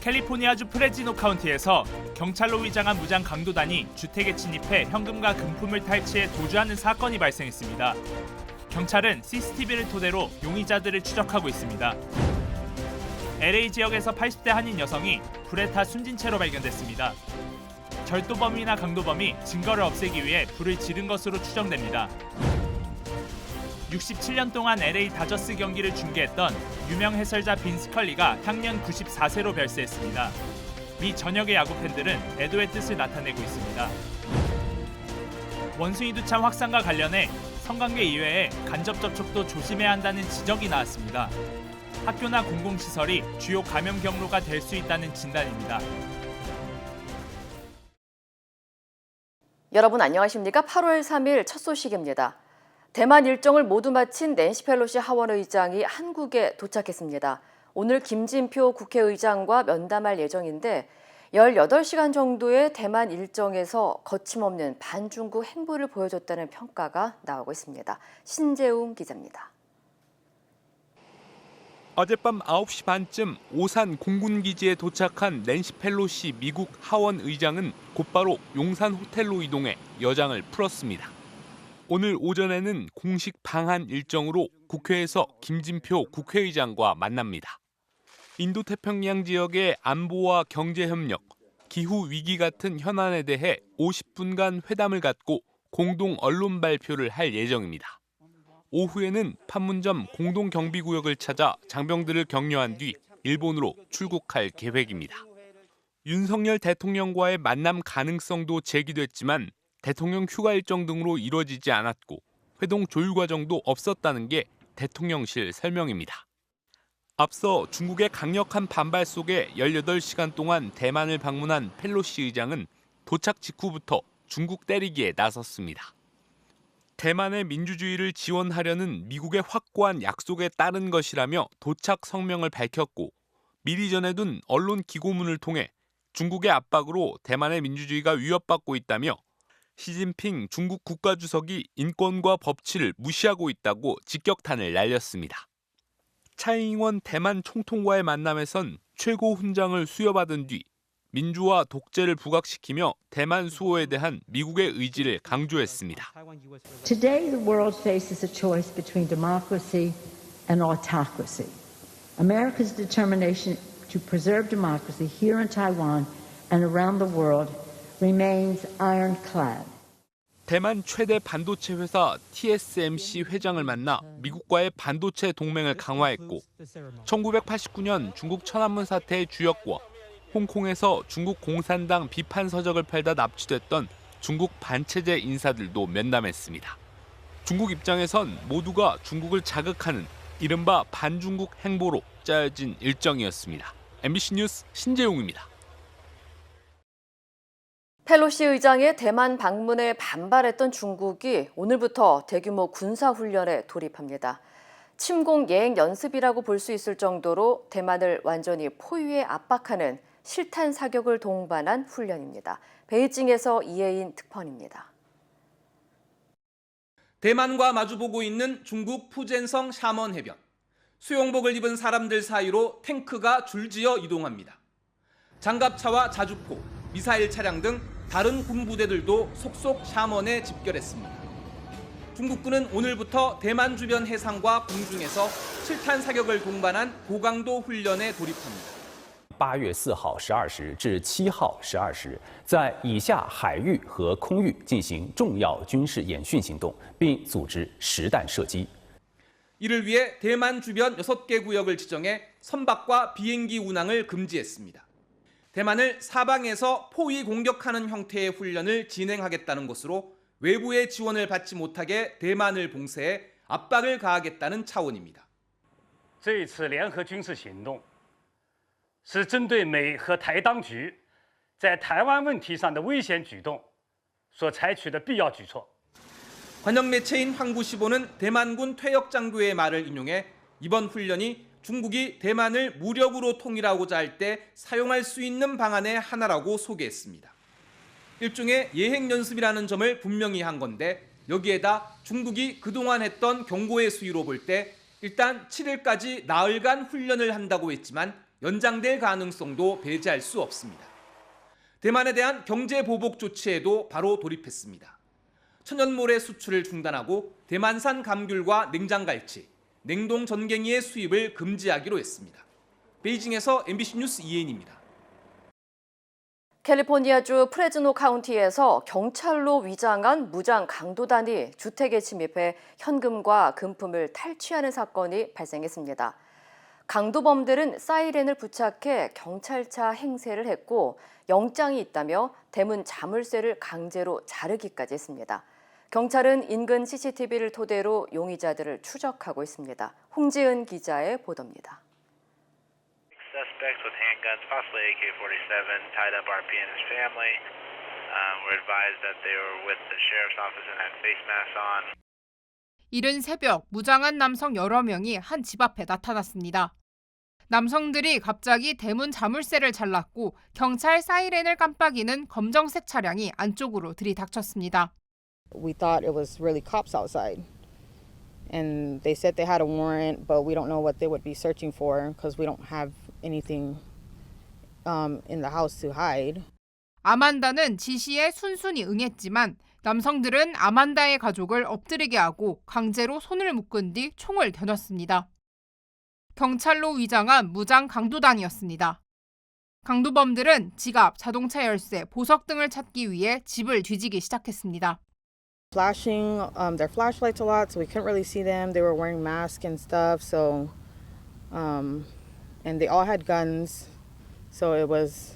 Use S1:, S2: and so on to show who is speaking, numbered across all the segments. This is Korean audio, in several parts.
S1: 캘리포니아주 프레지노 카운티에서 경찰로 위장한 무장 강도단이 주택에 침입해 현금과 금품을 탈취해 도주하는 사건이 발생했습니다. 경찰은 CCTV를 토대로 용의자들을 추적하고 있습니다. LA 지역에서 80대 한인 여성이 불에 타 숨진 채로 발견됐습니다. 절도범이나 강도범이 증거를 없애기 위해 불을 지른 것으로 추정됩니다. 67년 동안 LA 다저스 경기를 중계했던 유명 해설자 빈 스컬리가 향년 94세로 별세했습니다. 미 전역의 야구 팬들은 애도의 뜻을 나타내고 있습니다. 원숭이 두참 확산과 관련해 성관계 이외에 간접 접촉도 조심해야 한다는 지적이 나왔습니다. 학교나 공공시설이 주요 감염 경로가 될 수 있다는 진단입니다.
S2: 여러분 안녕하십니까? 8월 3일 첫 소식입니다. 대만 일정을 모두 마친 낸시 펠로시 하원 의장이 한국에 도착했습니다. 오늘 김진표 국회의장과 면담할 예정인데 18시간 정도의 대만 일정에서 거침없는 반중국 행보를 보여줬다는 평가가 나오고 있습니다. 신재웅 기자입니다.
S3: 어젯밤 9시 반쯤 오산 공군기지에 도착한 낸시 펠로시 미국 하원 의장은 곧바로 용산 호텔로 이동해 여장을 풀었습니다. 오늘 오전에는 공식 방한 일정으로 국회에서 김진표 국회의장과 만납니다. 인도태평양 지역의 안보와 경제협력, 기후위기 같은 현안에 대해 50분간 회담을 갖고 공동 언론 발표를 할 예정입니다. 오후에는 판문점 공동경비구역을 찾아 장병들을 격려한 뒤 일본으로 출국할 계획입니다. 윤석열 대통령과의 만남 가능성도 제기됐지만 대통령 휴가 일정 등으로 이뤄지지 않았고 회동 조율 과정도 없었다는 게 대통령실 설명입니다. 앞서 중국의 강력한 반발 속에 18시간 동안 대만을 방문한 펠로시 의장은 도착 직후부터 중국 때리기에 나섰습니다. 대만의 민주주의를 지원하려는 미국의 확고한 약속에 따른 것이라며 도착 성명을 밝혔고 미리 전해둔 언론 기고문을 통해 중국의 압박으로 대만의 민주주의가 위협받고 있다며 시진핑 중국 국가주석이 인권과 법치를 무시하고 있다고 직격탄을 날렸습니다. 차이잉원 대만 총통과의 만남에선 최고 훈장을 수여받은 뒤 민주화 독재를 부각시키며 대만 수호에 대한 미국의 의지를 강조했습니다.
S4: Today the world faces a choice between democracy and autocracy. America's determination to preserve democracy here in Taiwan and around the world remains ironclad.
S3: 대만 최대 반도체 회사 TSMC 회장을 만나 미국과의 반도체 동맹을 강화했고 1989년 중국 천안문 사태의 주역과 홍콩에서 중국 공산당 비판 서적을 팔다 납치됐던 중국 반체제 인사들도 면담했습니다. 중국 입장에선 모두가 중국을 자극하는 이른바 반중국 행보로 짜여진 일정이었습니다. MBC 뉴스 신재용입니다.
S2: 펠로시 의장의 대만 방문에 반발했던 중국이 오늘부터 대규모 군사훈련에 돌입합니다. 침공 예행 연습이라고 볼 수 있을 정도로 대만을 완전히 포위에 압박하는 실탄 사격을 동반한 훈련입니다. 베이징에서 이혜인 특파원입니다.
S5: 대만과 마주보고 있는 중국 푸젠성 샤먼 해변. 수영복을 입은 사람들 사이로 탱크가 줄지어 이동합니다. 장갑차와 자주포, 미사일 차량 등 다른 군부대들도 속속 샤먼에 집결했습니다. 중국군은 오늘부터 대만 주변 해상과 공중에서 실탄 사격을 동반한 고강도 훈련에 돌입합니다.
S6: 8月4号12时至7号12时，在以下海域和空域进行重要军事演训行动，并组织实弹射击。
S5: 이를 위해 대만 주변 6개 구역을 지정해 선박과 비행기 운항을 금지했습니다. 대만을 사방에서 포위 공격하는 형태의 훈련을 진행하겠다는 것으로 외부의 지원을 받지 못하게 대만을 봉쇄해 압박을 가하겠다는 차원입니다.
S7: 这一次联合军事行动是针对美和台当局在台湾问题上的危险举动所采取的必要举措。
S5: 관영 매체인 황구시보는 대만군 퇴역 장교의 말을 인용해 이번 훈련이 중국이 대만을 무력으로 통일하고자 할 때 사용할 수 있는 방안의 하나라고 소개했습니다. 일종의 예행 연습이라는 점을 분명히 한 건데 여기에다 중국이 그동안 했던 경고의 수위로 볼 때 일단 7일까지 나흘간 훈련을 한다고 했지만 연장될 가능성도 배제할 수 없습니다. 대만에 대한 경제 보복 조치에도 바로 돌입했습니다. 천연모래 수출을 중단하고 대만산 감귤과 냉장갈치, 냉동 전갱이의 수입을 금지하기로 했습니다. 베이징에서 MBC 뉴스 이혜인입니다.
S2: 캘리포니아주 프레즈노 카운티에서 경찰로 위장한 무장 강도단이 주택에 침입해 현금과 금품을 탈취하는 사건이 발생했습니다. 강도범들은 사이렌을 부착해 경찰차 행세를 했고 영장이 있다며 대문 자물쇠를 강제로 자르기까지 했습니다. 경찰은 인근 CCTV를 토대로 용의자들을 추적하고 있습니다. 홍지은 기자의 보도입니다.
S8: Suspects with handguns, possibly AK-47, tied up RP and his family. Were advised that they were with the sheriff's office and had face masks on.
S9: 이른 새벽 무장한 남성 여러 명이 한 집 앞에 나타났습니다. 남성들이 갑자기 대문 자물쇠를 잘랐고 경찰 사이렌을 깜빡이는 검정색 차량이 안쪽으로 들이닥쳤습니다.
S10: We thought it was really cops outside. And they said they had a warrant, but we don't know what they would be searching for because we don't have anything in the house to hide.
S9: 아만다는 지시에 순순히 응했지만 남성들은 아만다의 가족을 엎드리게 하고 강제로 손을 묶은 뒤 총을 겨눴습니다. 경찰로 위장한 무장 강도단이었습니다. 강도범들은 지갑, 자동차 열쇠, 보석 등을 찾기 위해 집을 뒤지기 시작했습니다.
S10: Flashing their flashlights a lot, so we couldn't really see them. They were wearing masks and stuff, so and they all had guns, so it was,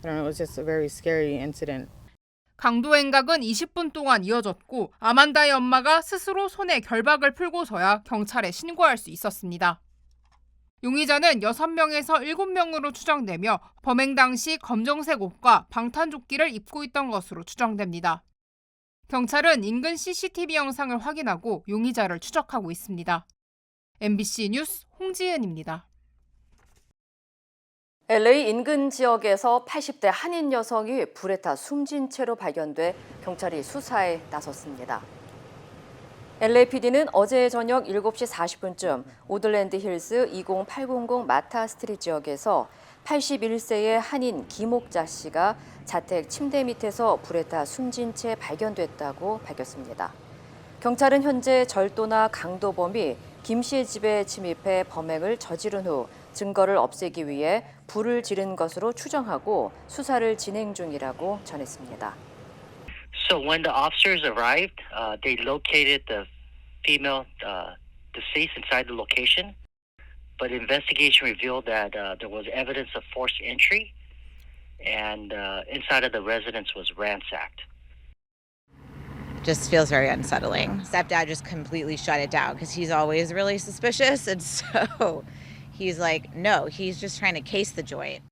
S10: I don't know, it was just a very scary incident.
S9: 강도 행각은 20분 동안 이어졌고 아만다의 엄마가 스스로 손에 결박을 풀고서야 경찰에 신고할 수 있었습니다. 용의자는 6명에서 7명으로 추정되며 범행 당시 검정색 옷과 방탄조끼를 입고 있던 것으로 추정됩니다. 경찰은 인근 CCTV 영상을 확인하고 용의자를 추적하고 있습니다. MBC 뉴스 홍지은입니다.
S2: LA 인근 지역에서 80대 한인 여성이 불에 타 숨진 채로 발견돼 경찰이 수사에 나섰습니다. LAPD는 어제 저녁 7시 40분쯤 오들랜드 힐스 20800 마타 스트리트 지역에서 81세의 한인 김옥자 씨가 자택 침대 밑에서 불에 타 숨진 채 발견됐다고 밝혔습니다. 경찰은 현재 절도나 강도범이 김 씨의 집에 침입해 범행을 저지른 후 증거를 없애기 위해 불을 지른 것으로 추정하고 수사를 진행 중이라고 전했습니다.
S11: So when the officers arrived, they located the female deceased inside the location. But investigation revealed that there was evidence of forced entry, and inside of the residence was ransacked.
S12: Just feels very unsettling. Stepdad just completely shut it down because he's always really suspicious, and so he's like, no, he's just trying to case the joint.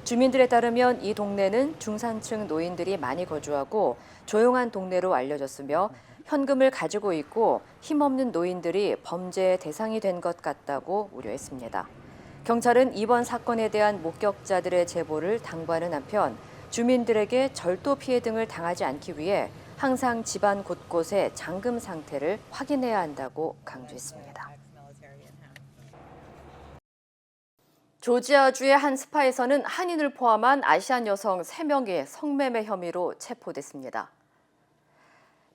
S2: 주민들에 따르면 이 동네는 중산층 노인들이 많이 거주하고 조용한 동네로 알려졌으며 현금을 가지고 있고 힘없는 노인들이 범죄의 대상이 된 것 같다고 우려했습니다. 경찰은 이번 사건에 대한 목격자들의 제보를 당부하는 한편 주민들에게 절도 피해 등을 당하지 않기 위해 항상 집안 곳곳의 잠금 상태를 확인해야 한다고 강조했습니다. 조지아주의 한 스파에서는 한인을 포함한 아시안 여성 3명이 성매매 혐의로 체포됐습니다.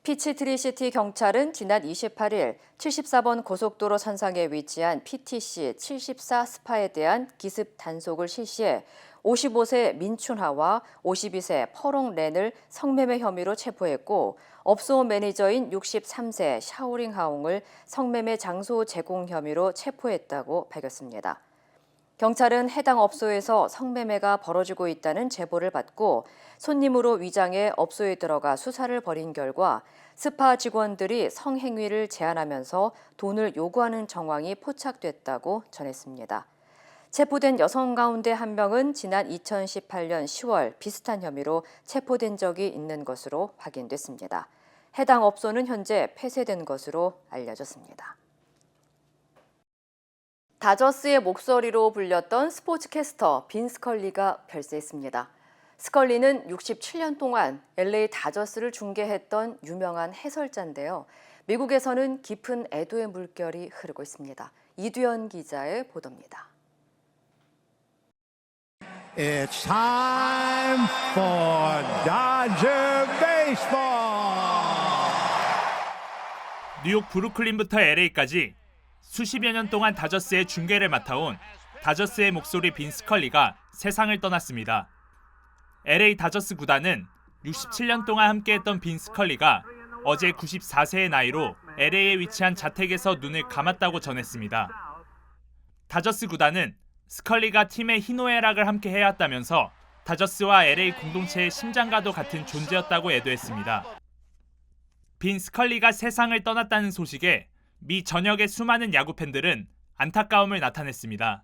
S2: 피치트리시티 경찰은 지난 28일 74번 고속도로 선상에 위치한 PTC 74 스파에 대한 기습 단속을 실시해 55세 민춘하와 52세 퍼롱 렌을 성매매 혐의로 체포했고 업소 매니저인 63세 샤오링 하옹을 성매매 장소 제공 혐의로 체포했다고 밝혔습니다. 경찰은 해당 업소에서 성매매가 벌어지고 있다는 제보를 받고 손님으로 위장해 업소에 들어가 수사를 벌인 결과 스파 직원들이 성행위를 제안하면서 돈을 요구하는 정황이 포착됐다고 전했습니다. 체포된 여성 가운데 한 명은 지난 2018년 10월 비슷한 혐의로 체포된 적이 있는 것으로 확인됐습니다. 해당 업소는 현재 폐쇄된 것으로 알려졌습니다. 다저스의 목소리로 불렸던 스포츠캐스터 빈 스컬리가 별세했습니다. 스컬리는 67년 동안 LA 다저스를 중계했던 유명한 해설자인데요. 미국에서는 깊은 애도의 물결이 흐르고 있습니다. 이두현 기자의 보도입니다.
S13: It's time for Dodger baseball.
S1: 뉴욕 브루클린부터 LA까지 수십여 년 동안 다저스의 중계를 맡아온 다저스의 목소리 빈 스컬리가 세상을 떠났습니다. LA 다저스 구단은 67년 동안 함께했던 빈 스컬리가 어제 94세의 나이로 LA에 위치한 자택에서 눈을 감았다고 전했습니다. 다저스 구단은 스컬리가 팀의 희노애락을 함께 해왔다면서 다저스와 LA 공동체의 심장과도 같은 존재였다고 애도했습니다. 빈 스컬리가 세상을 떠났다는 소식에 미 전역의 수많은 야구 팬들은 안타까움을 나타냈습니다.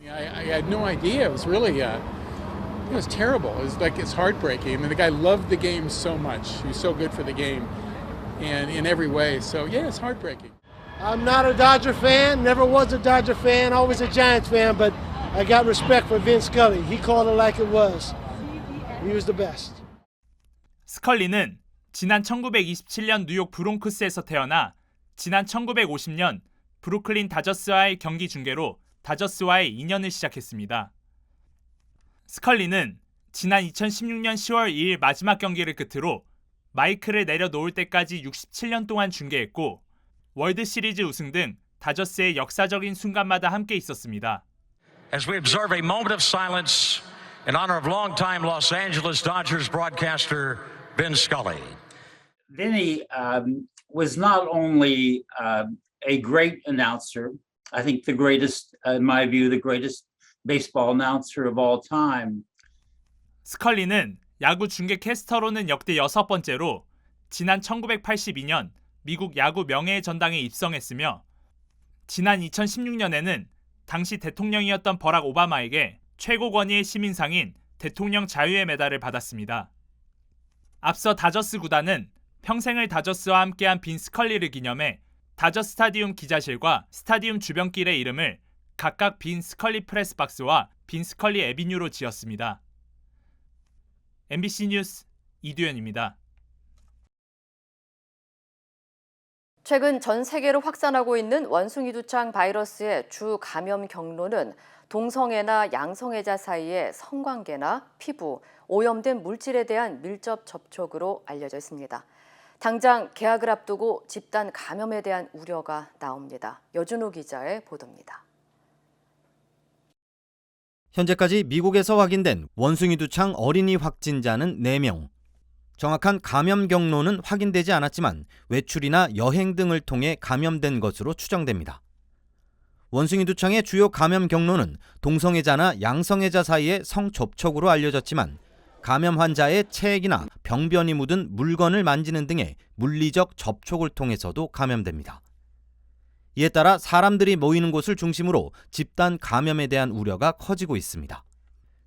S14: I had no idea. It was really, it was terrible. It was like it's heartbreaking. I mean, the guy loved the game so much. He was so good for the game, and in every way. So yeah, it's heartbreaking.
S15: I'm not a Dodger fan. Never was a Dodger fan. Always a Giants fan. But I got respect for Vin Scully. He called it like it was. He was the best.
S1: 스컬리는 지난 1927년 뉴욕 브롱크스에서 태어나 지난 1950년 브루클린 다저스와의 경기 중계로 다저스와의 인연을 시작했습니다. 스컬리는 지난 2016년 10월 2일 마지막 경기를 끝으로 마이크를 내려놓을 때까지 67년 동안 중계했고 월드 시리즈 우승 등 다저스의 역사적인 순간마다 함께 있었습니다.
S16: As we observe a moment of silence in honor of longtime Los Angeles Dodgers broadcaster Vin Scully.
S17: Vinny was not only a great announcer, I think the greatest, in my view, the greatest baseball announcer of all time.
S1: 스컬리는 야구 중계 캐스터로는 역대 6번째로 지난 1982년 미국 야구 명예의 전당에 입성했으며 지난 2016년에는 당시 대통령이었던 버락 오바마에게 최고 권위의 시민상인 대통령 자유의 메달을 받았습니다. 앞서 다저스 구단은 평생을 다저스와 함께한 빈 스컬리를 기념해 다저 스타디움 기자실과 스타디움 주변길의 이름을 각각 빈 스컬리 프레스박스와 빈 스컬리 애비뉴로 지었습니다. MBC 뉴스 이두현입니다.
S2: 최근 전 세계로 확산하고 있는 원숭이두창 바이러스의 주 감염 경로는 동성애나 양성애자 사이의 성관계나 피부, 오염된 물질에 대한 밀접 접촉으로 알려져 있습니다. 당장 개학을 앞두고 집단 감염에 대한 우려가 나옵니다. 여준호 기자의 보도입니다.
S18: 현재까지 미국에서 확인된 원숭이두창 어린이 확진자는 4명. 정확한 감염 경로는 확인되지 않았지만 외출이나 여행 등을 통해 감염된 것으로 추정됩니다. 원숭이두창의 주요 감염 경로는 동성애자나 양성애자 사이의 성접촉으로 알려졌지만 감염 환자의 체액이나 병변이 묻은 물건을 만지는 등의 물리적 접촉을 통해서도 감염됩니다. 이에 따라 사람들이 모이는 곳을 중심으로 집단 감염에 대한 우려가 커지고 있습니다.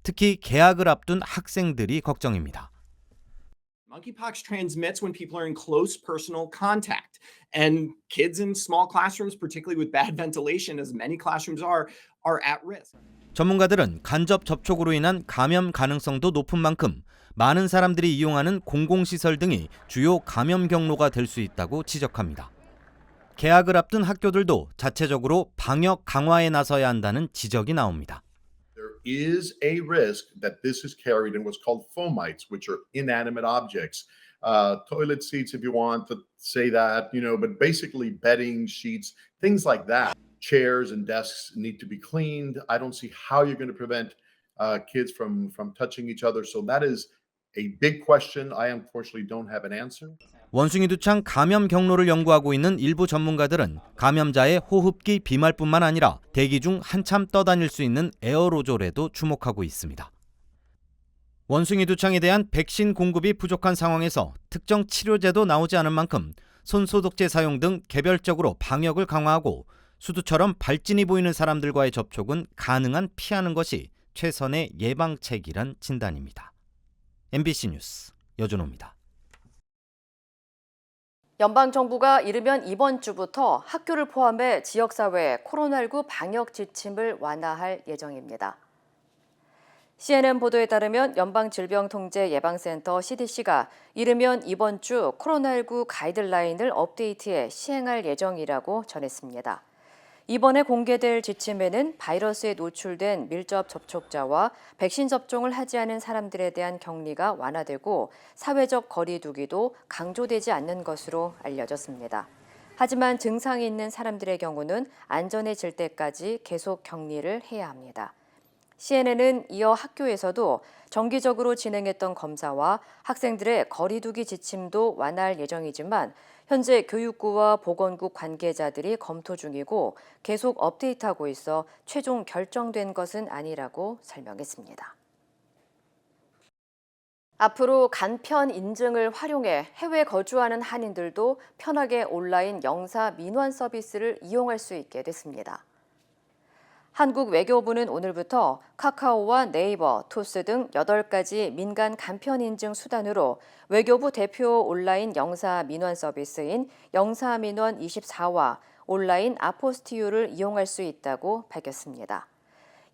S18: 특히 개학을 앞둔 학생들이 걱정입니다.
S19: Monkeypox transmits when people are in close personal contact. And kids in small classrooms, particularly with bad ventilation, as many classrooms are at risk.
S18: 전문가들은 간접 접촉으로 인한 감염 가능성도 높은 만큼 많은 사람들이 이용하는 공공시설 등이 주요 감염 경로가 될 수 있다고 지적합니다. 개학을 앞둔 학교들도 자체적으로 방역 강화에 나서야 한다는 지적이 나옵니다.
S20: Is a risk that this is carried in what's called fomites, which are inanimate objects. Toilet seats, if you want to say that, but basically bedding, sheets, things like that. Chairs and desks need to be cleaned. I don't see how you're going to prevent kids from touching each other. So that is a big question. I unfortunately don't have an answer.
S18: 원숭이두창 감염 경로를 연구하고 있는 일부 전문가들은 감염자의 호흡기 비말뿐만 아니라 대기 중 한참 떠다닐 수 있는 에어로졸에도 주목하고 있습니다. 원숭이두창에 대한 백신 공급이 부족한 상황에서 특정 치료제도 나오지 않은 만큼 손소독제 사용 등 개별적으로 방역을 강화하고 수두처럼 발진이 보이는 사람들과의 접촉은 가능한 피하는 것이 최선의 예방책이란 진단입니다. MBC 뉴스 여준호입니다.
S2: 연방정부가 이르면 이번 주부터 학교를 포함해 지역사회의 코로나19 방역 지침을 완화할 예정입니다. CNN 보도에 따르면 연방질병통제예방센터 CDC가 이르면 이번 주 코로나19 가이드라인을 업데이트해 시행할 예정이라고 전했습니다. 이번에 공개될 지침에는 바이러스에 노출된 밀접 접촉자와 백신 접종을 하지 않은 사람들에 대한 격리가 완화되고 사회적 거리 두기도 강조되지 않는 것으로 알려졌습니다. 하지만 증상이 있는 사람들의 경우는 안전해질 때까지 계속 격리를 해야 합니다. CNN은 이어 학교에서도 정기적으로 진행했던 검사와 학생들의 거리 두기 지침도 완화할 예정이지만 현재 교육부와 보건국 관계자들이 검토 중이고 계속 업데이트하고 있어 최종 결정된 것은 아니라고 설명했습니다. 앞으로 간편 인증을 활용해 해외 거주하는 한인들도 편하게 온라인 영사 민원 서비스를 이용할 수 있게 됐습니다. 한국 외교부는 오늘부터 카카오와 네이버, 토스 등 8가지 민간 간편 인증 수단으로 외교부 대표 온라인 영사 민원 서비스인 영사민원 24와 온라인 아포스티유를 이용할 수 있다고 밝혔습니다.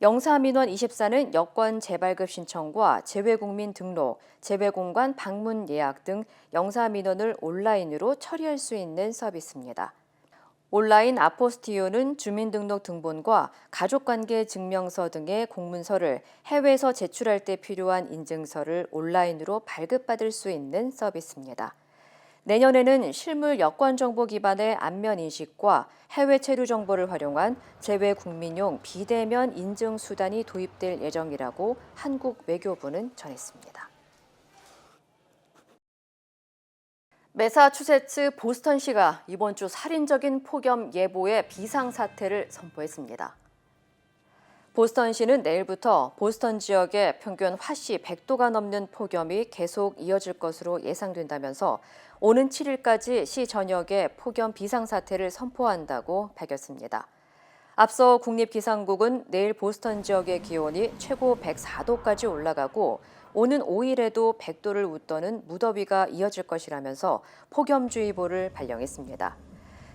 S2: 영사민원 24는 여권 재발급 신청과 재외국민 등록, 재외공관 방문 예약 등 영사민원을 온라인으로 처리할 수 있는 서비스입니다. 온라인 아포스티유는 주민등록 등본과 가족관계 증명서 등의 공문서를 해외에서 제출할 때 필요한 인증서를 온라인으로 발급받을 수 있는 서비스입니다. 내년에는 실물 여권 정보 기반의 안면 인식과 해외 체류 정보를 활용한 재외 국민용 비대면 인증 수단이 도입될 예정이라고 한국 외교부는 전했습니다. 매사추세츠 보스턴시가 이번 주 살인적인 폭염 예보의 비상사태를 선포했습니다. 보스턴시는 내일부터 보스턴 지역의 평균 화씨 100도가 넘는 폭염이 계속 이어질 것으로 예상된다면서 오는 7일까지 시 전역에 폭염 비상사태를 선포한다고 밝혔습니다. 앞서 국립기상국은 내일 보스턴 지역의 기온이 최고 104도까지 올라가고 오는 5일에도 100도를 웃도는 무더위가 이어질 것이라면서 폭염주의보를 발령했습니다.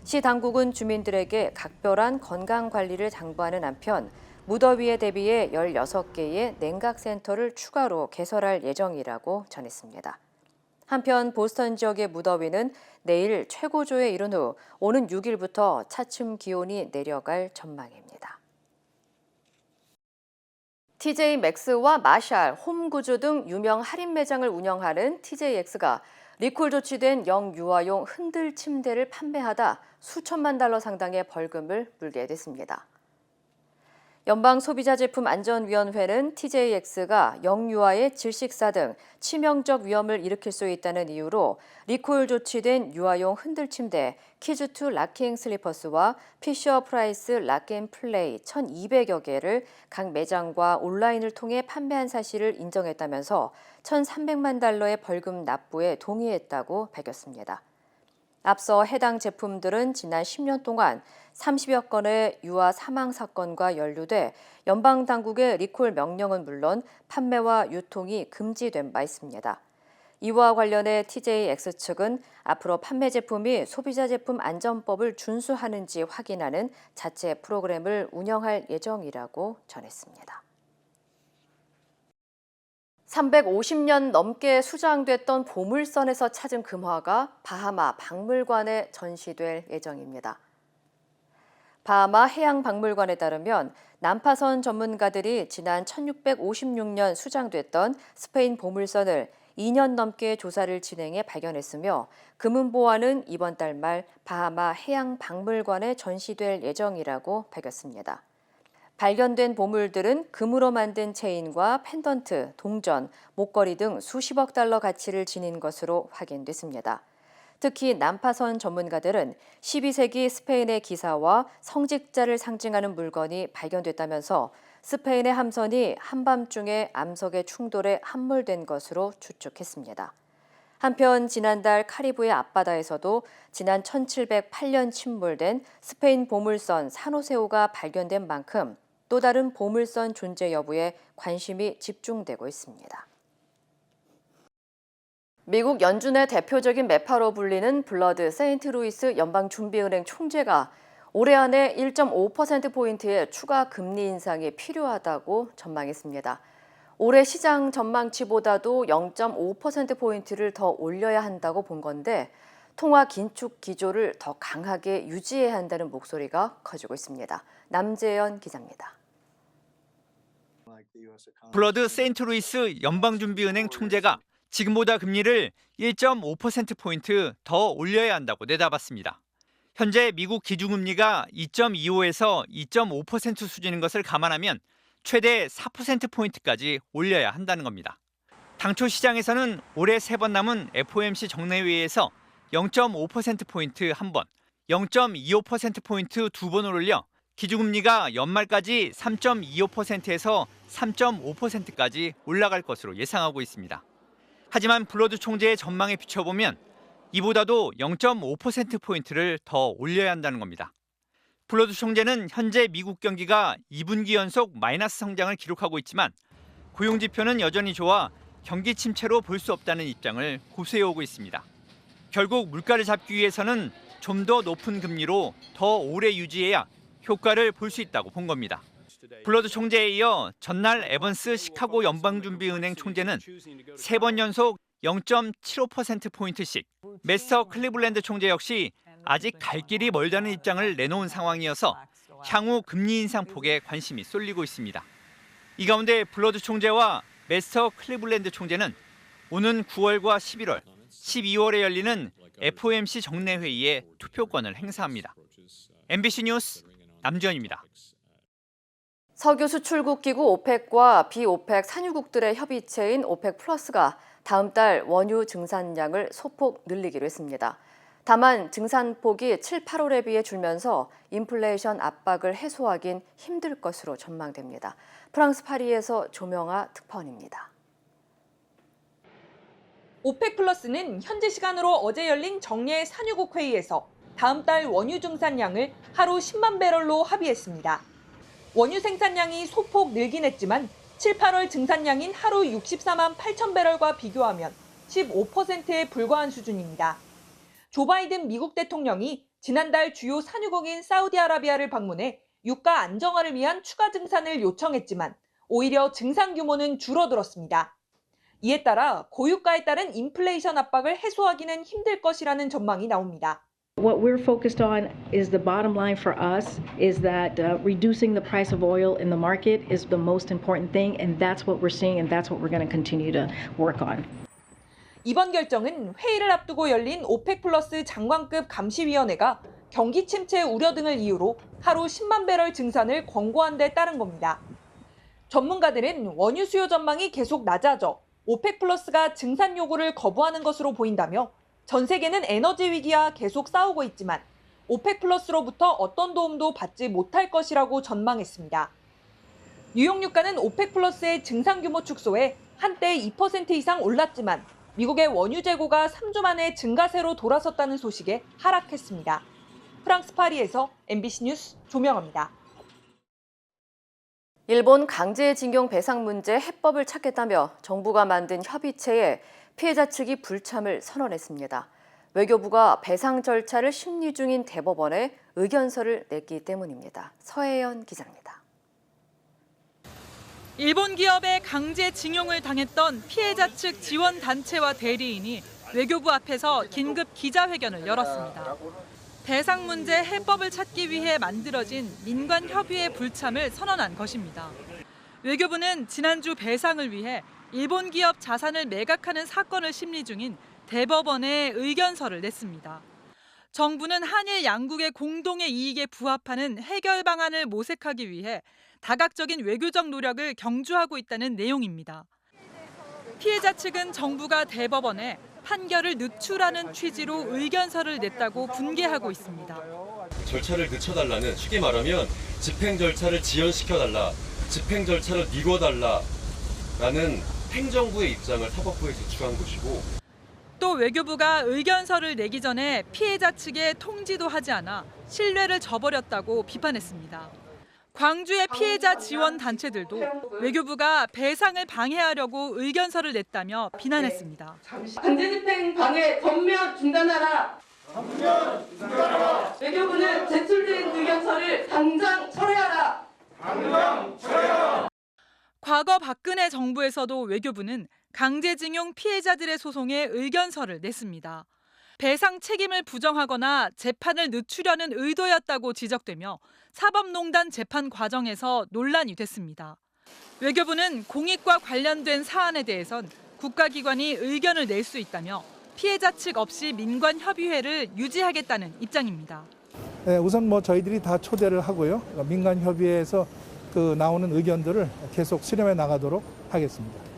S2: 시 당국은 주민들에게 각별한 건강관리를 당부하는 한편 무더위에 대비해 16개의 냉각센터를 추가로 개설할 예정이라고 전했습니다. 한편 보스턴 지역의 무더위는 내일 최고조에 이른 후 오는 6일부터 차츰 기온이 내려갈 전망입니다. TJ 맥스와 마샬, 홈구즈 등 유명 할인 매장을 운영하는 TJX가 리콜 조치된 영유아용 흔들 침대를 판매하다 수천만 달러 상당의 벌금을 물게 됐습니다. 연방소비자제품안전위원회는 TJX가 영유아의 질식사 등 치명적 위험을 일으킬 수 있다는 이유로 리콜 조치된 유아용 흔들침대 키즈2 락킹 슬리퍼스와 피셔프라이스 락앤플레이 1,200여 개를 각 매장과 온라인을 통해 판매한 사실을 인정했다면서 1,300만 달러의 벌금 납부에 동의했다고 밝혔습니다. 앞서 해당 제품들은 지난 10년 동안 30여 건의 유아 사망 사건과 연루돼 연방 당국의 리콜 명령은 물론 판매와 유통이 금지된 바 있습니다. 이와 관련해 TJX 측은 앞으로 판매 제품이 소비자 제품 안전법을 준수하는지 확인하는 자체 프로그램을 운영할 예정이라고 전했습니다. 350년 넘게 수장됐던 보물선에서 찾은 금화가 바하마 박물관에 전시될 예정입니다. 바하마 해양박물관에 따르면 난파선 전문가들이 지난 1656년 수장됐던 스페인 보물선을 2년 넘게 조사를 진행해 발견했으며 금은보화는 이번 달 말 바하마 해양박물관에 전시될 예정이라고 밝혔습니다. 발견된 보물들은 금으로 만든 체인과 펜던트, 동전, 목걸이 등 수십억 달러 가치를 지닌 것으로 확인됐습니다. 특히 난파선 전문가들은 12세기 스페인의 기사와 성직자를 상징하는 물건이 발견됐다면서 스페인의 함선이 한밤중에 암석의 충돌에 함몰된 것으로 추측했습니다. 한편 지난달 카리브해 앞바다에서도 지난 1708년 침몰된 스페인 보물선 산호세오가 발견된 만큼 또 다른 보물선 존재 여부에 관심이 집중되고 있습니다. 미국 연준의 대표적인 매파로 불리는 블러드 세인트루이스 연방준비은행 총재가 올해 안에 1.5%포인트의 추가 금리 인상이 필요하다고 전망했습니다. 올해 시장 전망치보다도 0.5%포인트를 더 올려야 한다고 본 건데 통화 긴축 기조를 더 강하게 유지해야 한다는 목소리가 커지고 있습니다. 남재현 기자입니다.
S21: 블러드 세인트루이스 연방준비은행 총재가 지금보다 금리를 1.5%포인트 더 올려야 한다고 내다봤습니다. 현재 미국 기준금리가 2.25에서 2.5% 수준인 것을 감안하면 최대 4%포인트까지 올려야 한다는 겁니다. 당초 시장에서는 올해 3번 남은 FOMC 정례회의에서 0.5%포인트 1번, 0.25%포인트 2번을 올려 기준금리가 연말까지 3.25%에서 3.5%까지 올라갈 것으로 예상하고 있습니다. 하지만 블러드 총재의 전망에 비춰보면 이보다도 0.5%포인트를 더 올려야 한다는 겁니다. 블러드 총재는 현재 미국 경기가 2분기 연속 마이너스 성장을 기록하고 있지만 고용지표는 여전히 좋아 경기 침체로 볼 수 없다는 입장을 고수해오고 있습니다. 결국 물가를 잡기 위해서는 좀 더 높은 금리로 더 오래 유지해야 효과를 볼 수 있다고 본 겁니다. 블러드 총재에 이어 전날 에번스 시카고 연방준비은행 총재는 3번 연속 0.75%포인트씩, 메스터 클리블랜드 총재 역시 아직 갈 길이 멀다는 입장을 내놓은 상황이어서 향후 금리 인상 폭에 관심이 쏠리고 있습니다. 이 가운데 블러드 총재와 메스터 클리블랜드 총재는 오는 9월과 11월, 12월에 열리는 FOMC 정례회의에 투표권을 행사합니다. MBC 뉴스 남지현입니다.
S2: 석유 수출국 기구 오펙과 비오펙 산유국들의 협의체인 오펙 플러스가 다음 달 원유 증산량을 소폭 늘리기로 했습니다. 다만 증산폭이 7, 8월에 비해 줄면서 인플레이션 압박을 해소하긴 힘들 것으로 전망됩니다. 프랑스 파리에서 조명아 특파원입니다.
S22: 오펙 플러스는 현지 시간으로 어제 열린 정례 산유국 회의에서 다음 달 원유 증산량을 하루 10만 배럴로 합의했습니다. 원유 생산량이 소폭 늘긴 했지만 7, 8월 증산량인 하루 64만 8천 배럴과 비교하면 15%에 불과한 수준입니다. 조 바이든 미국 대통령이 지난달 주요 산유국인 사우디아라비아를 방문해 유가 안정화를 위한 추가 증산을 요청했지만 오히려 증산 규모는 줄어들었습니다. 이에 따라 고유가에 따른 인플레이션 압박을 해소하기는 힘들 것이라는 전망이 나옵니다.
S4: What we're focused on is the bottom line for us is that reducing the price of oil in the market is the most important thing, and that's what we're seeing, and that's what we're going to continue to work on.
S22: 이번 결정은 회의를 앞두고 열린 오펙 플러스 장관급 감시위원회가 경기 침체 우려 등을 이유로 하루 10만 배럴 증산을 권고한 데 따른 겁니다. 전문가들은 원유 수요 전망이 계속 낮아져 오펙 플러스가 증산 요구를 거부하는 것으로 보인다며 전 세계는 에너지 위기와 계속 싸우고 있지만 오펙 플러스로부터 어떤 도움도 받지 못할 것이라고 전망했습니다. 뉴욕 유가는 오펙 플러스의 증산 규모 축소에 한때 2% 이상 올랐지만 미국의 원유 재고가 3주 만에 증가세로 돌아섰다는 소식에 하락했습니다. 프랑스 파리에서 MBC 뉴스 조명아입니다.
S2: 일본 강제징용 배상 문제 해법을 찾겠다며 정부가 만든 협의체에 피해자 측이 불참을 선언했습니다. 외교부가 배상 절차를 심리 중인 대법원에 의견서를 냈기 때문입니다. 서혜연 기자입니다.
S23: 일본 기업의 강제징용을 당했던 피해자 측 지원단체와 대리인이 외교부 앞에서 긴급 기자회견을 열었습니다. 배상 문제 해법을 찾기 위해 만들어진 민관협의회 불참을 선언한 것입니다. 외교부는 지난주 배상을 위해 일본 기업 자산을 매각하는 사건을 심리 중인 대법원에 의견서를 냈습니다. 정부는 한일 양국의 공동의 이익에 부합하는 해결 방안을 모색하기 위해 다각적인 외교적 노력을 경주하고 있다는 내용입니다. 피해자 측은 정부가 대법원에 판결을 늦추라는 취지로 의견서를 냈다고 분개하고 있습니다.
S24: 절차를 늦춰달라는, 쉽게 말하면 집행 절차를 지연시켜달라, 집행 절차를 미뤄달라라는 행정부의 입장을 사법부에 제출한 것이고,
S23: 또 외교부가 의견서를 내기 전에 피해자 측에 통지도 하지 않아 신뢰를 저버렸다고 비판했습니다. 광주의 피해자 지원 단체들도 외교부가 배상을 방해하려고 의견서를 냈다며 비난했습니다.
S25: 강제집행 방해 전면 중단하라. 외교부는 제출된 의견서를 당장 철회하라.
S23: 과거 박근혜 정부에서도 외교부는 강제징용 피해자들의 소송에 의견서를 냈습니다. 배상 책임을 부정하거나 재판을 늦추려는 의도였다고 지적되며 사법농단 재판 과정에서 논란이 됐습니다. 외교부는 공익과 관련된 사안에 대해선 국가기관이 의견을 낼 수 있다며 피해자 측 없이 민관협의회를 유지하겠다는 입장입니다.
S3: 네, 우선 저희들이 다 초대를 하고요. 민간협의회에서 나오는 의견들을 계속 수렴해 나가도록 하겠습니다.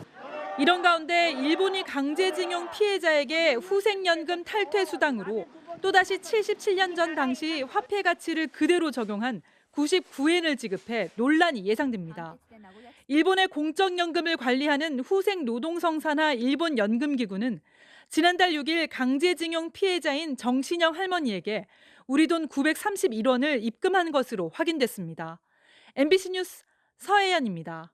S23: 이런 가운데 일본이 강제징용 피해자에게 후생연금 탈퇴 수당으로 또다시 77년 전 당시 화폐 가치를 그대로 적용한 99엔을 지급해 논란이 예상됩니다. 일본의 공적연금을 관리하는 후생노동성산하 일본연금기구는 지난달 6일 강제징용 피해자인 정신영 할머니에게 우리 돈 931원을 입금한 것으로 확인됐습니다. MBC 뉴스 서혜연입니다.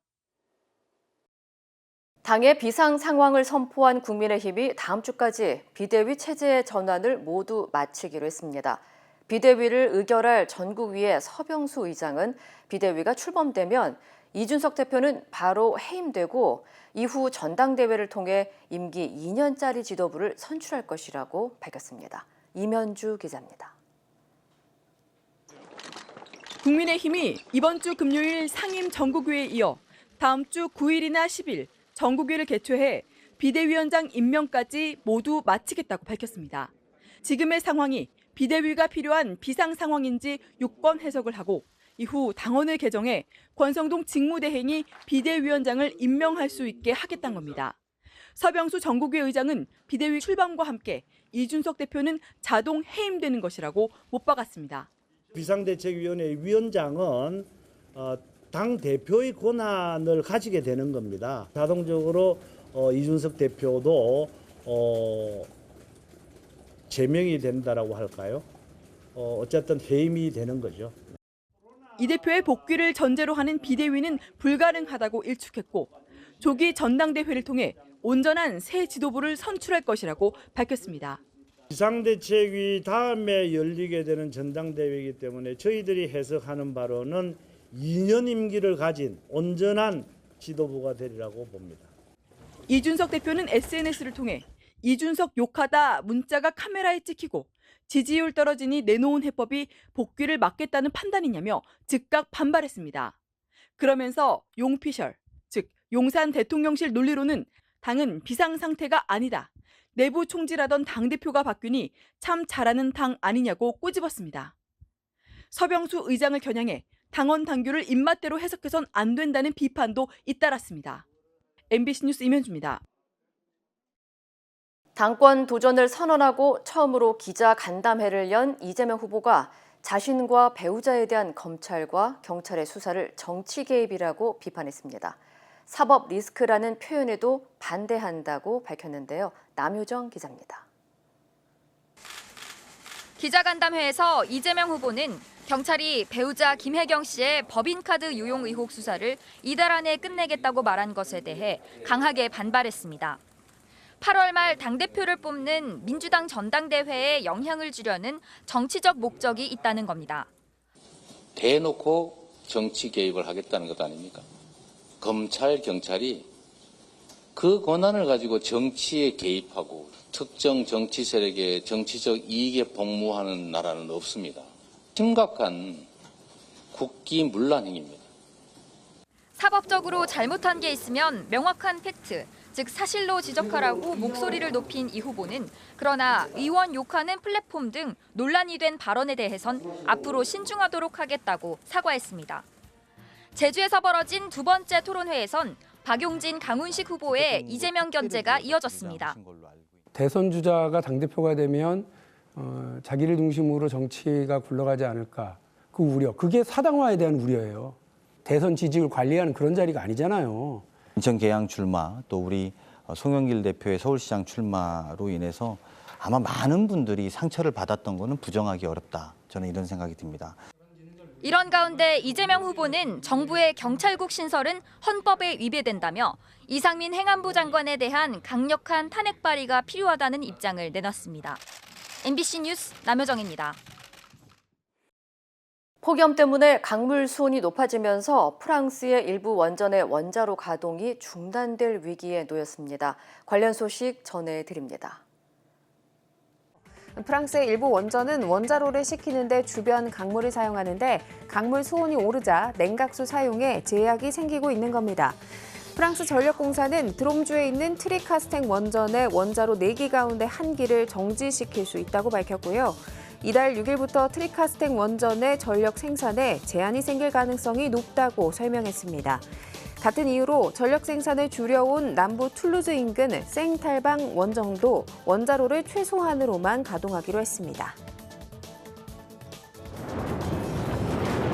S2: 당의 비상 상황을 선포한 국민의힘이 다음 주까지 비대위 체제의 전환을 모두 마치기로 했습니다. 비대위를 의결할 전국위의 서병수 의장은 비대위가 출범되면 이준석 대표는 바로 해임되고 이후 전당대회를 통해 임기 2년짜리 지도부를 선출할 것이라고 밝혔습니다. 이면주 기자입니다.
S5: 국민의힘이 이번 주 금요일 상임 전국위에 이어 다음 주 9일이나 10일 전국위를 개최해 비대위원장 임명까지 모두 마치겠다고 밝혔습니다. 지금의 상황이 비대위가 필요한 비상 상황인지 6번 해석을 하고 이후 당원을 개정해 권성동 직무대행이 비대위원장을 임명할 수 있게 하겠다는 겁니다. 서병수 전국위 의장은 비대위 출범과 함께 이준석 대표는 자동 해임되는 것이라고 못 박았습니다.
S6: 비상대책위원회 위원장은 당 대표의 권한을 가지게 되는 겁니다. 자동적으로 이준석 대표도 제명이 된다라고 할까요? 어쨌든 해임이 되는 거죠.
S5: 이 대표의 복귀를 전제로 하는 비대위는 불가능하다고 일축했고 조기 전당대회를 통해 온전한 새 지도부를 선출할 것이라고 밝혔습니다.
S6: 비상대책위 다음에 열리게 되는 전당대회이기 때문에 저희들이 해석하는 바로는 2년 임기를 가진 온전한 지도부가 되리라고 봅니다.
S5: 이준석 대표는 SNS를 통해 이준석 욕하다 문자가 카메라에 찍히고 지지율 떨어지니 내놓은 해법이 복귀를 막겠다는 판단이냐며 즉각 반발했습니다. 그러면서 용피셜, 즉 용산 대통령실 논리로는 당은 비상상태가 아니다. 내부 총질하던 당대표가 바뀌니 참 잘하는 당 아니냐고 꼬집었습니다. 서병수 의장을 겨냥해 당원 당규를 입맛대로 해석해선 안 된다는 비판도 잇따랐습니다. MBC 뉴스 이면주입니다.
S2: 당권 도전을 선언하고 처음으로 기자 간담회를 연 이재명 후보가 자신과 배우자에 대한 검찰과 경찰의 수사를 정치 개입이라고 비판했습니다. 사법 리스크라는 표현에도 반대한다고 밝혔는데요. 남효정 기자입니다.
S7: 기자간담회에서 이재명 후보는 경찰이 배우자 김혜경 씨의 법인카드 유용 의혹 수사를 이달 안에 끝내겠다고 말한 것에 대해 강하게 반발했습니다. 8월 말 당대표를 뽑는 민주당 전당대회에 영향을 주려는 정치적 목적이 있다는 겁니다.
S8: 대놓고 정치 개입을 하겠다는 것 아닙니까? 검찰, 경찰이 그 권한을 가지고 정치에 개입하고 특정 정치 세력의 정치적 이익에 복무하는 나라는 없습니다. 심각한 국기문란 행위입니다.
S7: 사법적으로 잘못한 게 있으면 명확한 팩트, 즉 사실로 지적하라고 목소리를 높인 이 후보는 그러나 의원 욕하는 플랫폼 등 논란이 된 발언에 대해선 앞으로 신중하도록 하겠다고 사과했습니다. 제주에서 벌어진 두 번째 토론회에선 박용진, 강훈식 후보의 이재명 견제가 이어졌습니다.
S26: 대선 주자가 당대표가 되면 자기를 중심으로 정치가 굴러가지 않을까. 그 우려, 그게 사당화에 대한 우려예요. 대선 지지율 관리하는 그런 자리가 아니잖아요.
S27: 인천 계양 출마, 또 우리 송영길 대표의 서울시장 출마로 인해서 아마 많은 분들이 상처를 받았던 거는 부정하기 어렵다. 저는 이런 생각이 듭니다.
S7: 이런 가운데 이재명 후보는 정부의 경찰국 신설은 헌법에 위배된다며 이상민 행안부 장관에 대한 강력한 탄핵 발의가 필요하다는 입장을 내놨습니다. MBC 뉴스 남효정입니다.
S2: 폭염 때문에 강물 수온이 높아지면서 프랑스의 일부 원전의 원자로 가동이 중단될 위기에 놓였습니다. 관련 소식 전해드립니다.
S9: 프랑스의 일부 원전은 원자로를 식히는데 주변 강물을 사용하는데 강물 수온이 오르자 냉각수 사용에 제약이 생기고 있는 겁니다. 프랑스 전력공사는 드롬주에 있는 트리카스텍 원전의 원자로 4기 가운데 1기를 정지시킬 수 있다고 밝혔고요. 이달 6일부터 트리카스텍 원전의 전력 생산에 제한이 생길 가능성이 높다고 설명했습니다. 같은 이유로 전력 생산을 줄여온 남부 툴루즈 인근 생탈방 원전도 원자로를 최소한으로만 가동하기로 했습니다.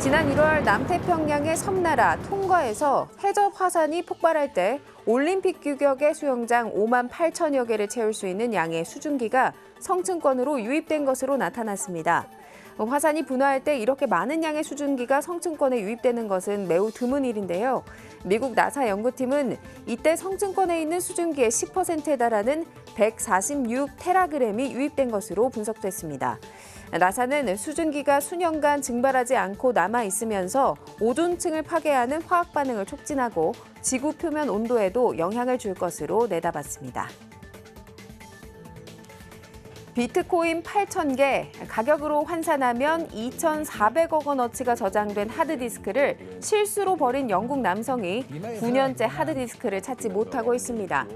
S9: 지난 1월 남태평양의 섬나라 통가에서 해저 화산이 폭발할 때 올림픽 규격의 수영장 5만 8천여 개를 채울 수 있는 양의 수증기가 성층권으로 유입된 것으로 나타났습니다. 화산이 분화할 때 이렇게 많은 양의 수증기가 성층권에 유입되는 것은 매우 드문 일인데요. 미국 나사 연구팀은 이때 성층권에 있는 수증기의 10%에 달하는 146테라그램이 유입된 것으로 분석됐습니다. 나사는 수증기가 수년간 증발하지 않고 남아있으면서 오존층을 파괴하는 화학 반응을 촉진하고 지구 표면 온도에도 영향을 줄 것으로 내다봤습니다. 비트코인 8,000개, 가격으로 환산하면 2,400억 원어치가 저장된 하드디스크를 실수로 버린 영국 남성이 9년째 하드디스크를 찾지 못하고 있습니다.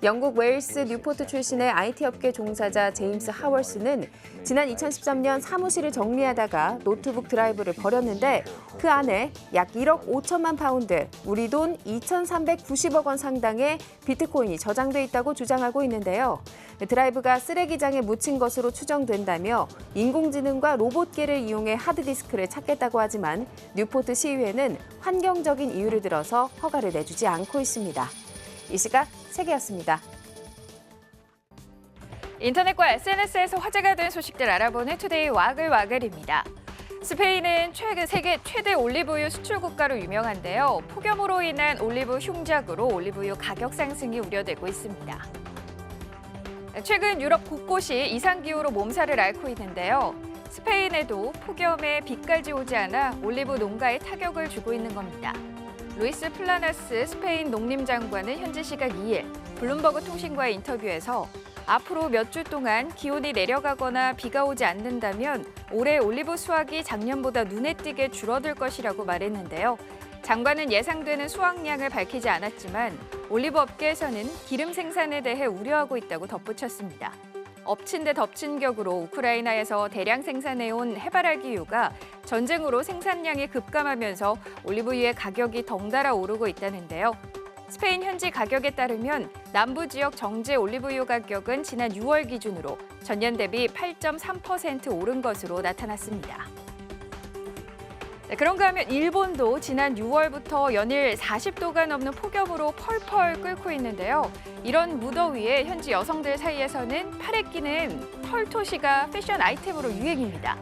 S9: 영국 웨일스 뉴포트 출신의 IT 업계 종사자 제임스 하월스는 지난 2013년 사무실을 정리하다가 노트북 드라이브를 버렸는데 그 안에 약 1억 5천만 파운드, 우리 돈 2,390억 원 상당의 비트코인이 저장돼 있다고 주장하고 있는데요. 드라이브가 쓰레기장에 묻힌 것으로 추정된다며 인공지능과 로봇계를 이용해 하드디스크를 찾겠다고 하지만 뉴포트 시의회는 환경적인 이유를 들어서 허가를 내주지 않고 있습니다. 이 시각 세계였습니다.
S7: 인터넷과 SNS에서 화제가 된 소식들 알아보는 투데이 와글와글입니다. 스페인은 세계 최대 올리브유 수출 국가로 유명한데요. 폭염으로 인한 올리브 흉작으로 올리브유 가격 상승이 우려되고 있습니다. 최근 유럽 곳곳이 이상기후로 몸살을 앓고 있는데요. 스페인에도 폭염에 비까지 오지 않아 올리브 농가에 타격을 주고 있는 겁니다. 루이스 플라나스 스페인 농림장관은 현지 시각 2일 블룸버그 통신과의 인터뷰에서 앞으로 몇 주 동안 기온이 내려가거나 비가 오지 않는다면 올해 올리브 수확이 작년보다 눈에 띄게 줄어들 것이라고 말했는데요. 장관은 예상되는 수확량을 밝히지 않았지만 올리브 업계에서는 기름 생산에 대해 우려하고 있다고 덧붙였습니다. 엎친 데 덮친 격으로 우크라이나에서 대량 생산해온 해바라기유가 전쟁으로 생산량이 급감하면서 올리브유의 가격이 덩달아 오르고 있다는데요. 스페인 현지 가격에 따르면 남부 지역 정제 올리브유 가격은 지난 6월 기준으로 전년 대비 8.3% 오른 것으로 나타났습니다. 그런가 하면 일본도 지난 6월부터 연일 40도가 넘는 폭염으로 펄펄 끓고 있는데요. 이런 무더위에 현지 여성들 사이에서는 팔에 끼는 털토시가 패션 아이템으로 유행입니다.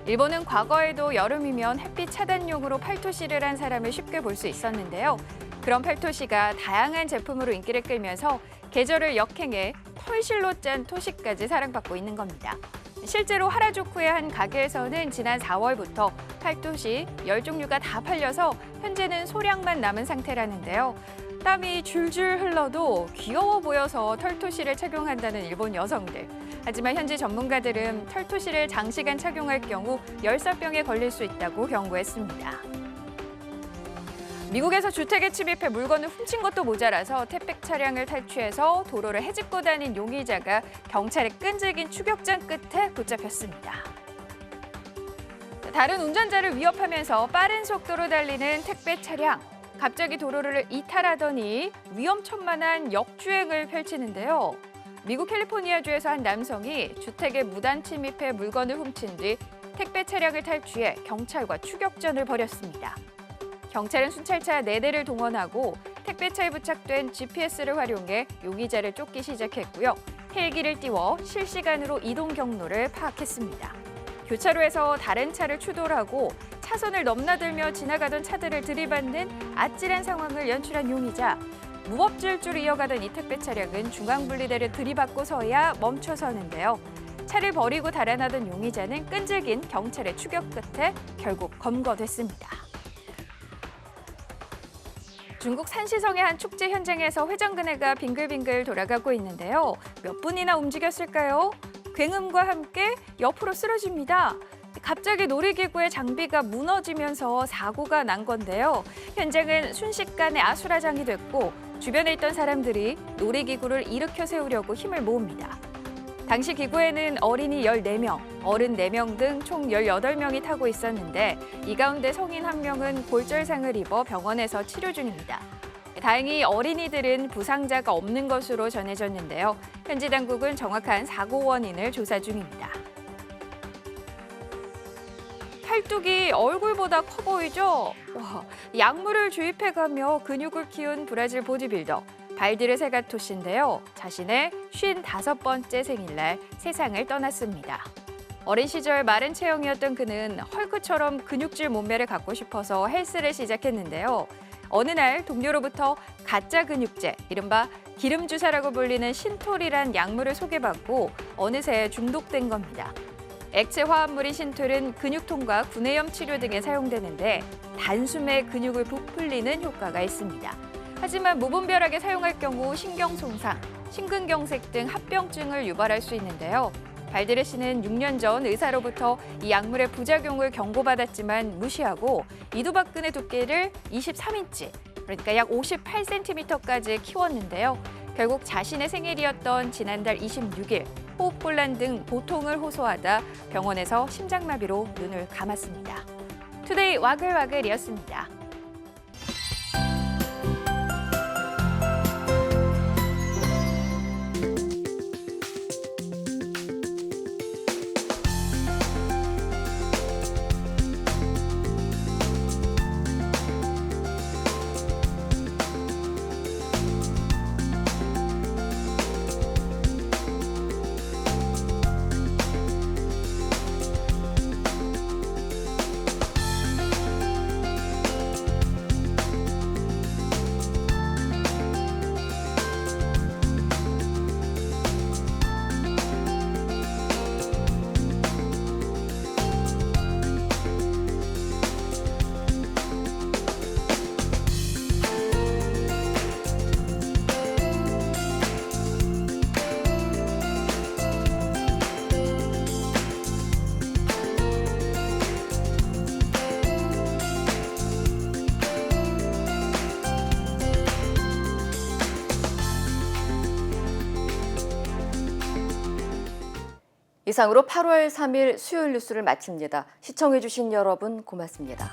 S7: 일본은 과거에도 여름이면 햇빛 차단용으로 팔토시를 한 사람을 쉽게 볼 수 있었는데요. 그런 팔토시가 다양한 제품으로 인기를 끌면서 계절을 역행해 털실로 짠 토시까지 사랑받고 있는 겁니다. 실제로 하라주쿠의 한 가게에서는 지난 4월부터 팔토시 10종류가 다 팔려서 현재는 소량만 남은 상태라는데요. 땀이 줄줄 흘러도 귀여워 보여서 털토시를 착용한다는 일본 여성들. 하지만 현지 전문가들은 털토시를 장시간 착용할 경우 열사병에 걸릴 수 있다고 경고했습니다. 미국에서 주택에 침입해 물건을 훔친 것도 모자라서 택배 차량을 탈취해서 도로를 헤집고 다닌 용의자가 경찰의 끈질긴 추격전 끝에 붙잡혔습니다. 다른 운전자를 위협하면서 빠른 속도로 달리는 택배 차량. 갑자기 도로를 이탈하더니 위험천만한 역주행을 펼치는데요. 미국 캘리포니아주에서 한 남성이 주택에 무단 침입해 물건을 훔친 뒤 택배 차량을 탈취해 경찰과 추격전을 벌였습니다. 경찰은 순찰차 4대를 동원하고 택배차에 부착된 GPS를 활용해 용의자를 쫓기 시작했고요. 헬기를 띄워 실시간으로 이동 경로를 파악했습니다. 교차로에서 다른 차를 추돌하고 차선을 넘나들며 지나가던 차들을 들이받는 아찔한 상황을 연출한 용의자. 무법질주로 이어가던 이 택배 차량은 중앙분리대를 들이받고서야 멈춰서는데요. 차를 버리고 달아나던 용의자는 끈질긴 경찰의 추격 끝에 결국 검거됐습니다. 중국 산시성의 한 축제 현장에서 회전그네가 빙글빙글 돌아가고 있는데요. 몇 분이나 움직였을까요?
S10: 굉음과 함께 옆으로 쓰러집니다. 갑자기 놀이기구의 장비가 무너지면서 사고가 난 건데요. 현장은 순식간에 아수라장이 됐고 주변에 있던 사람들이 놀이기구를 일으켜 세우려고 힘을 모읍니다. 당시 기구에는 어린이 14명, 어른 4명 등 총 18명이 타고 있었는데 이 가운데 성인 1명은 골절상을 입어 병원에서 치료 중입니다. 다행히 어린이들은 부상자가 없는 것으로 전해졌는데요. 현지 당국은 정확한 사고 원인을 조사 중입니다. 팔뚝이 얼굴보다 커 보이죠? 와, 약물을 주입해가며 근육을 키운 브라질 보디빌더 발디르 세가토 씨인데요. 자신의 55번째 생일날 세상을 떠났습니다. 어린 시절 마른 체형이었던 그는 헐크처럼 근육질 몸매를 갖고 싶어서 헬스를 시작했는데요. 어느 날 동료로부터 가짜 근육제, 이른바 기름 주사라고 불리는 신톨이란 약물을 소개받고 어느새 중독된 겁니다. 액체 화합물인 신톨은 근육통과 구내염 치료 등에 사용되는데 단숨에 근육을 부풀리는 효과가 있습니다. 하지만 무분별하게 사용할 경우 신경 손상, 심근경색 등 합병증을 유발할 수 있는데요. 발디르 씨는 6년 전 의사로부터 이 약물의 부작용을 경고받았지만 무시하고 이두박근의 두께를 23인치, 그러니까 약 58cm까지 키웠는데요. 결국 자신의 생일이었던 지난달 26일 호흡곤란 등 고통을 호소하다 병원에서 심장마비로 눈을 감았습니다. 투데이 와글와글이었습니다.
S2: 이상으로 8월 3일 수요일 뉴스를 마칩니다. 시청해주신 여러분 고맙습니다.